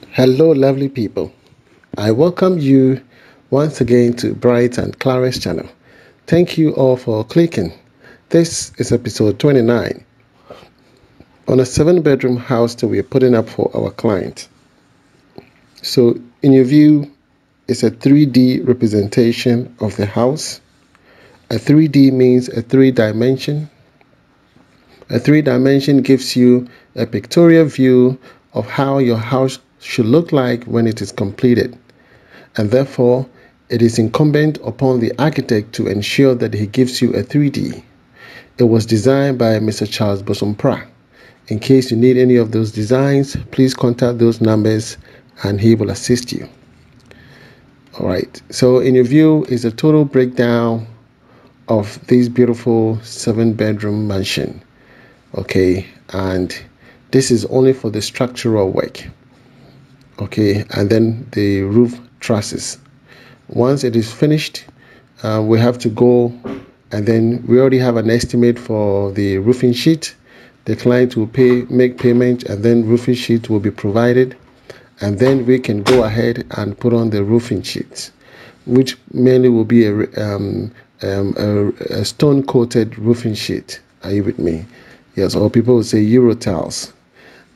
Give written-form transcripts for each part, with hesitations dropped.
Hello, lovely people. I welcome you once again to Bright and Claris channel. Thank you all for clicking. This is episode 29 on a 7-bedroom house that we are putting up for our client. So, in your view, it's a 3D representation of the house. A 3D means a 3 dimension. A 3 dimension gives you a pictorial view of how your house should look like when it is completed. And therefore, it is incumbent upon the architect to ensure that he gives you a 3D. It was designed by Mr. Charles Bosompra. In case you need any of those designs, please contact those numbers and he will assist you. Alright, so in your view is a total breakdown of this beautiful 7-bedroom mansion. Okay, and this is only for the structural work. Okay, and then the roof trusses. Once it is finished, we have to go, and then we already have an estimate for the roofing sheet. The client will make payment, and then roofing sheet will be provided, and then we can go ahead and put on the roofing sheet, which mainly will be a stone coated roofing sheet. Are you with me? Yes, or people will say Euro tiles.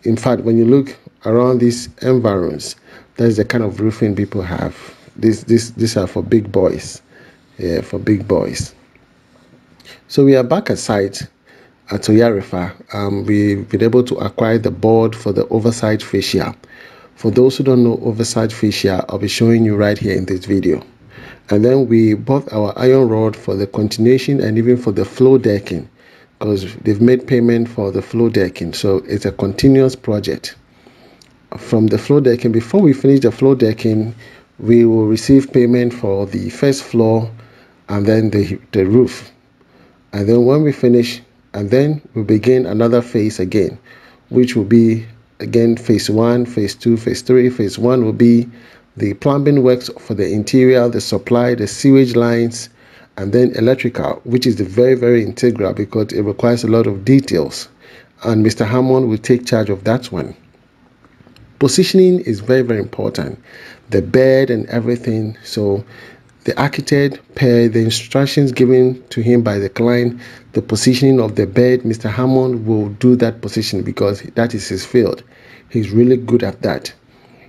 In fact, when you look around these environs, that is the kind of roofing people have. These are for big boys. Yeah, for big boys. So we are back at site at Oyarifa. We've been able to acquire the board for the oversight fascia. For those who don't know oversight fascia, I'll be showing you right here in this video. And then we bought our iron rod for the continuation and even for the floor decking, because they've made payment for the floor decking. So it's a continuous project. From the floor decking, before we finish the floor decking, we will receive payment for the first floor and then the roof. And then when we finish, and then we begin another phase again, which will be again phase 1, phase 2, phase 3. Phase 1 will be the plumbing works for the interior, the supply, the sewage lines, and then electrical, which is the very integral because it requires a lot of details, and Mr. Hammond will take charge of that one. Positioning is very important, the bed and everything. So the architect, per the instructions given to him by the client, the positioning of the bed, Mr. Hammond will do that position because that is his field. He's really good at that.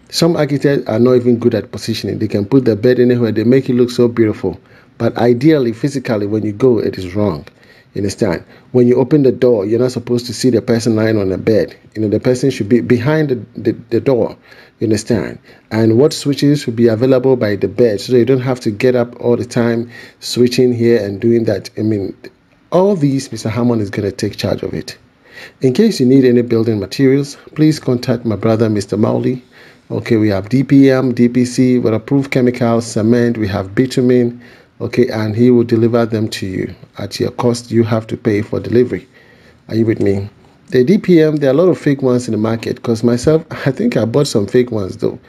Some architects are not even good at positioning. They can put the bed anywhere, they make it look so beautiful, but ideally, physically, when you go, it is wrong. You understand? When you open the door, you're not supposed to see the person lying on the bed. The person should be behind the door. You understand? And what switches should be available by the bed, so you don't have to get up all the time switching here and doing that. I mean, all these, Mr. Hammond is going to take charge of it. In case you need any building materials, please contact my brother, Mr. Mowley. Okay, we have DPM, DPC, waterproof chemicals, cement, we have bitumen. Okay, and he will deliver them to you at your cost. You have to pay for delivery. Are you with me? The DPM, there are a lot of fake ones in the market, because myself, I think I bought some fake ones though.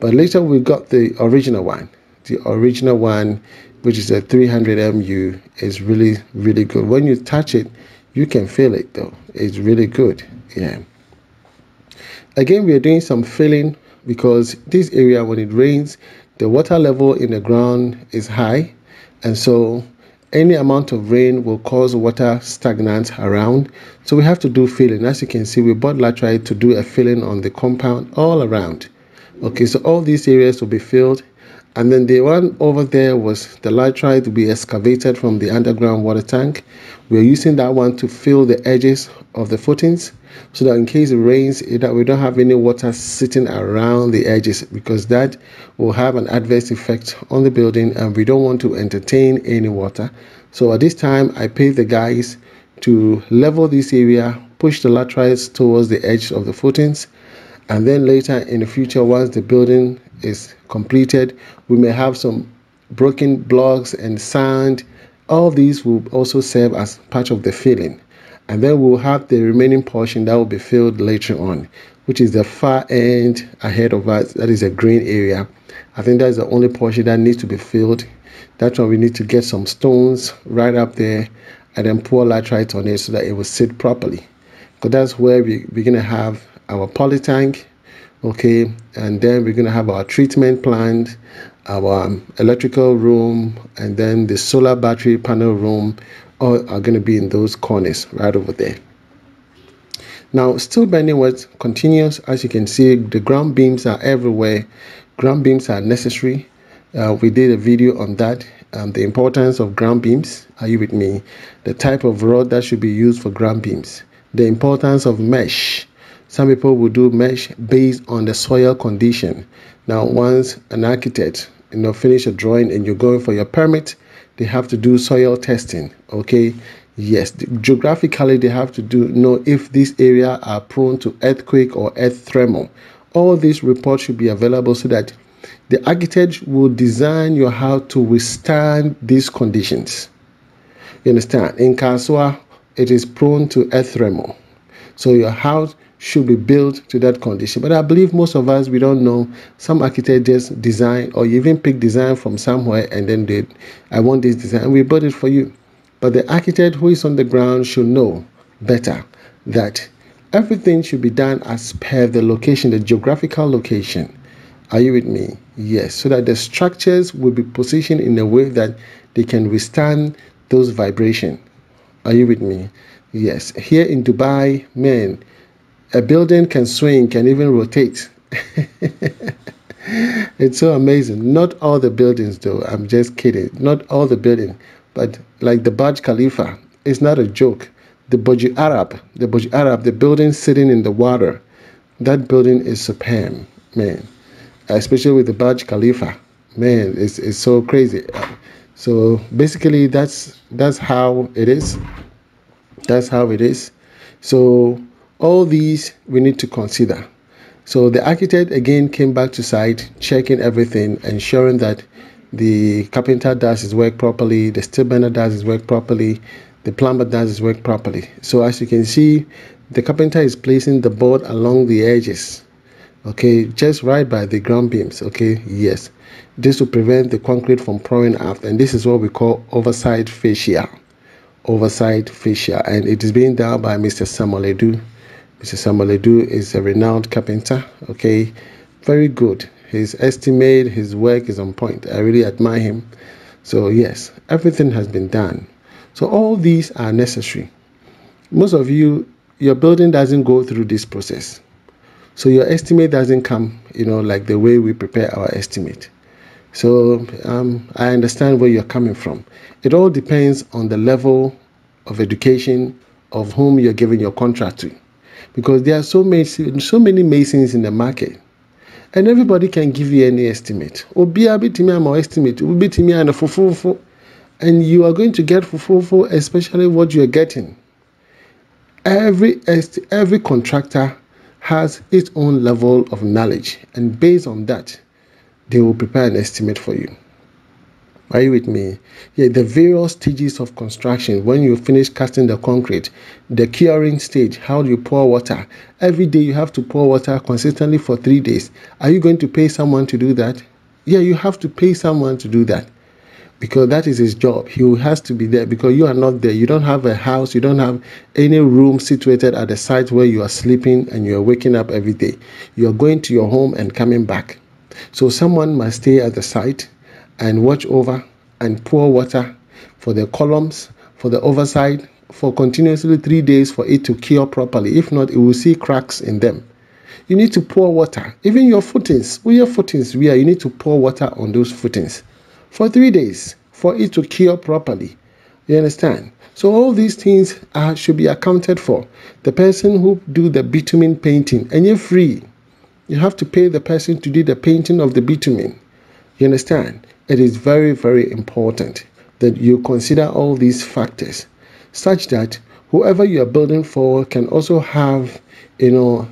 But later we got the original one. The original one, which is a 300 MU, is really good. When you touch it, you can feel it though. It's really good. Yeah. Again, we are doing some filling because this area, when it rains, the water level in the ground is high. And so any amount of rain will cause water stagnant around. So we have to do filling. As you can see, we bought laterite to do a filling on the compound all around. Okay, so all these areas will be filled. And then the one over there was the laterite to be excavated from the underground water tank. We are using that one to fill the edges of the footings, so that in case it rains, we don't have any water sitting around the edges, because that will have an adverse effect on the building and we don't want to entertain any water. So at this time, I paid the guys to level this area, push the laterites towards the edge of the footings, and then later in the future, once the building is completed, we may have some broken blocks and sand. All these will also serve as part of the filling. And then we'll have the remaining portion that will be filled later on, which is the far end ahead of us. That is a green area. I think that's the only portion that needs to be filled. That's why we need to get some stones right up there and then pour laterite on it so that it will sit properly. Because that's where we're going to have our poly tank. Okay, and then we're going to have our treatment plant, our electrical room, and then the solar battery panel room, all are going to be in those corners right over there. Now, steel bending work continues. As you can see, the ground beams are everywhere. Ground beams are necessary. We did a video on that, the importance of ground beams. Are you with me? The type of rod that should be used for ground beams. The importance of mesh. Some people will do mesh based on the soil condition. Now, once an architect, finish a drawing and you're going for your permit, they have to do soil testing. Okay. Yes, geographically they have to know if these areas are prone to earthquake or earth tremor. All these reports should be available so that the architect will design your house to withstand these conditions. You understand? In Kaswa, it is prone to earth tremor. So your house should be built to that condition. But I believe most of us, we don't know. Some architects just design, or you even pick design from somewhere and then I want this design, and we build it for you. But the architect who is on the ground should know better that everything should be done as per the location, the geographical location. Are you with me? Yes, so that the structures will be positioned in a way that they can withstand those vibrations. Are you with me? Yes. Here in Dubai, man, a building can swing, can even rotate. It's so amazing. Not all the buildings, though. I'm just kidding. Not all the buildings. But like the Burj Khalifa, it's not a joke. The Burj Arab, the building sitting in the water, that building is superb, man. Especially with the Burj Khalifa, man, it's so crazy. So basically, that's how it is. That's how it is. So all these we need to consider. So the architect again came back to site, checking everything, ensuring that the carpenter does his work properly, the steel bender does his work properly, the plumber does his work properly. So as you can see, the carpenter is placing the board along the edges, okay, just right by the ground beams. Okay, yes, this will prevent the concrete from pouring out, and this is what we call oversight fascia. And it is being done by Mr. Samuel Edu. Mr. Samuel Edu is a renowned carpenter. Okay, very good. His estimate, his work is on point. I really admire him. So yes, everything has been done. So all these are necessary. Most of you, your building doesn't go through this process. So your estimate doesn't come, like the way we prepare our estimate. So I understand where you're coming from. It all depends on the level of education of whom you're giving your contract to. Because there are so many masons in the market. And everybody can give you any estimate. And you are going to get fufufo, especially what you are getting. Every contractor has its own level of knowledge, and based on that, they will prepare an estimate for you. Are you with me? Yeah, the various stages of construction, when you finish casting the concrete, the curing stage, how do you pour water? Every day you have to pour water consistently for 3 days. Are you going to pay someone to do that? Yeah, you have to pay someone to do that, because that is his job. He has to be there because you are not there. You don't have a house. You don't have any room situated at the site where you are sleeping and you are waking up every day. You are going to your home and coming back. So someone must stay at the site and watch over and pour water for the columns, for the overside, for continuously 3 days for it to cure properly. If not, it will see cracks in them. You need to pour water. Even your footings, you need to pour water on those footings for 3 days for it to cure properly. You understand? So all these things should be accounted for. The person who do the bitumen painting, and you're free. You have to pay the person to do the painting of the bitumen. You understand? It is very, very important that you consider all these factors such that whoever you are building for can also have, a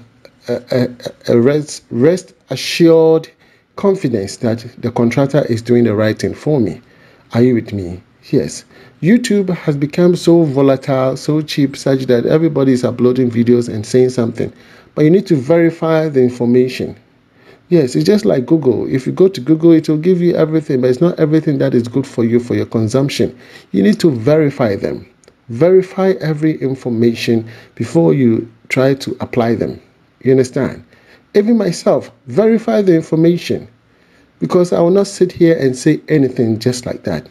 rest assured confidence that the contractor is doing the right thing for me. Are you with me? Yes. YouTube has become so volatile, so cheap, such that everybody is uploading videos and saying something. But you need to verify the information. Yes, it's just like Google. If you go to Google, it will give you everything, but it's not everything that is good for you for your consumption. You need to verify them. Verify every information before you try to apply them. You understand? Even myself, verify the information, because I will not sit here and say anything just like that.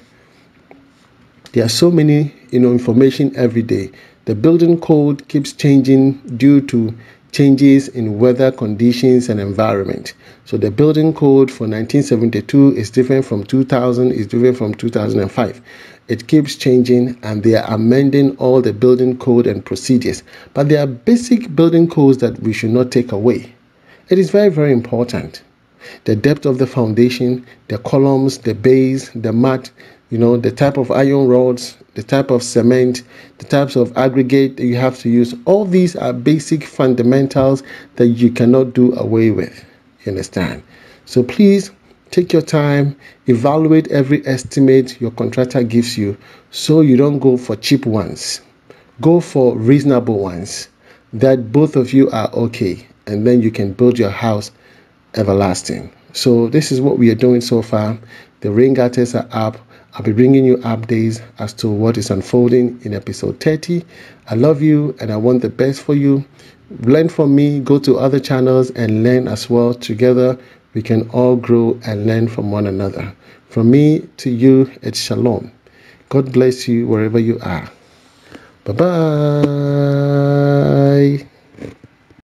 There are so many, information every day. The building code keeps changing due to changes in weather conditions and environment. So the building code for 1972 is different from 2000, is different from 2005. It keeps changing, and they are amending all the building code and procedures. But there are basic building codes that we should not take away. It is very, very important. The depth of the foundation, the columns, the base, the mat, the type of iron rods, the type of cement, the types of aggregate that you have to use. All these are basic fundamentals that you cannot do away with. You understand? So please take your time, evaluate every estimate your contractor gives you, so you don't go for cheap ones. Go for reasonable ones that both of you are okay, and then you can build your house everlasting. So this is what we are doing so far. The rain gutters are up. I'll be bringing you updates as to what is unfolding in episode 30. I love you and I want the best for you. Learn from me, go to other channels and learn as well. Together we can all grow and learn from one another. From me to you, it's shalom. God bless you wherever you are. Bye-bye.